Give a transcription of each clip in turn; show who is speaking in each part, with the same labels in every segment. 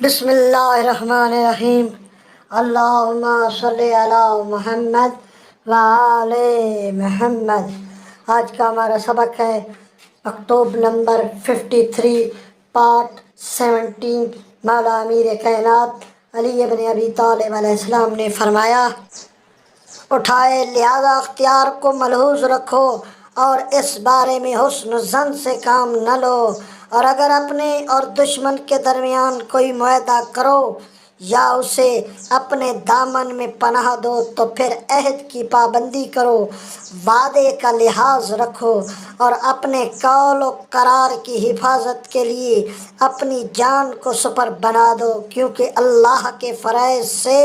Speaker 1: بسم اللہ الرحمن الرحیم۔ اللہم صلی علی محمد وآل محمد۔ آج کا ہمارا سبق ہے مکتوب نمبر 53 پارٹ 17۔ مولا امیر کائنات علی بن ابی طالب علیہ السلام نے فرمایا، اٹھائے لہذا اختیار کو ملحوظ رکھو اور اس بارے میں حسن ظن سے کام نہ لو، اور اگر اپنے اور دشمن کے درمیان کوئی معاہدہ کرو یا اسے اپنے دامن میں پناہ دو تو پھر عہد کی پابندی کرو، وعدے کا لحاظ رکھو اور اپنے قول و قرار کی حفاظت کے لیے اپنی جان کو سپر بنا دو، کیونکہ اللہ کے فرائض سے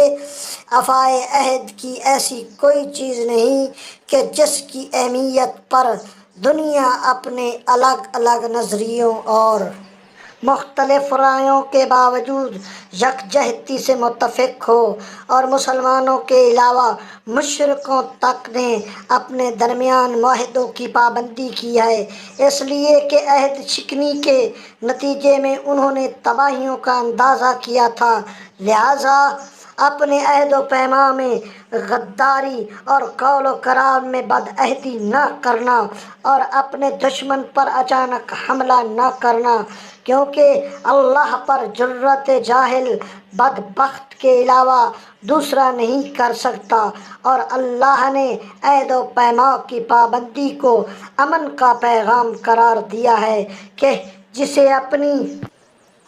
Speaker 1: وفائے عہد کی ایسی کوئی چیز نہیں کہ جس کی اہمیت پر دنیا اپنے الگ الگ نظریوں اور مختلف رائیوں کے باوجود یکجہتی سے متفق ہو، اور مسلمانوں کے علاوہ مشرکوں تک نے اپنے درمیان معاہدوں کی پابندی کی ہے، اس لیے کہ عہد شکنی کے نتیجے میں انہوں نے تباہیوں کا اندازہ کیا تھا، لہٰذا اپنے عہد و پیمان میں غداری اور قول و قرار میں بدعہدی نہ کرنا، اور اپنے دشمن پر اچانک حملہ نہ کرنا، کیونکہ اللہ پر جرأت جاہل بدبخت کے علاوہ دوسرا نہیں کر سکتا، اور اللہ نے عہد و پیمان کی پابندی کو امن کا پیغام قرار دیا ہے کہ جسے اپنی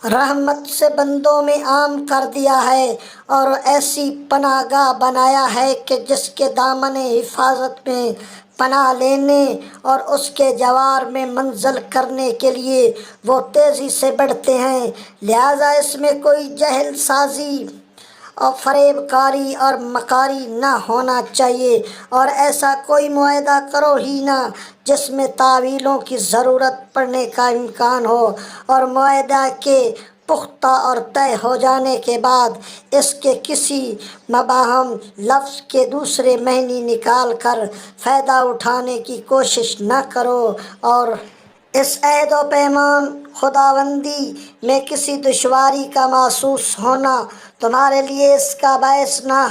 Speaker 1: رحمت سے بندوں میں عام کر دیا ہے، اور ایسی پناہ گاہ بنایا ہے کہ جس کے دامن حفاظت میں پناہ لینے اور اس کے جوار میں منزل کرنے کے لیے وہ تیزی سے بڑھتے ہیں، لہٰذا اس میں کوئی جہل سازی اور فریب کاری اور مکاری نہ ہونا چاہیے، اور ایسا کوئی معاہدہ کرو ہی نہ جس میں تاویلوں کی ضرورت پڑنے کا امکان ہو، اور معاہدہ کے پختہ اور طے ہو جانے کے بعد اس کے کسی مبہم لفظ کے دوسرے معنی نکال کر فائدہ اٹھانے کی کوشش نہ کرو، اور اس عہد و پیمان خداوندی میں کسی دشواری کا محسوس ہونا تمہارے لیے اس کا باعث نہ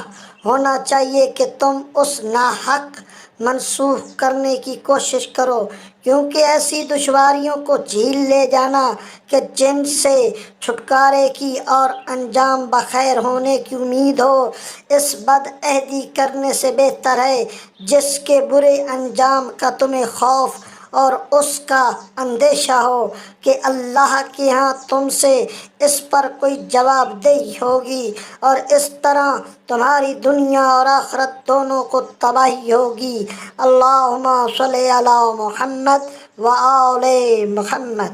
Speaker 1: ہونا چاہیے کہ تم اس ناحق منسوخ کرنے کی کوشش کرو، کیونکہ ایسی دشواریوں کو جھیل لے جانا کہ جن سے چھٹکارے کی اور انجام بخیر ہونے کی امید ہو، اس بدعہدی کرنے سے بہتر ہے جس کے برے انجام کا تمہیں خوف اور اس کا اندیشہ ہو کہ اللہ کے ہاں تم سے اس پر کوئی جواب دہی ہوگی، اور اس طرح تمہاری دنیا اور آخرت دونوں کو تباہی ہوگی۔ اللہم صلی علی محمد وآل محمد۔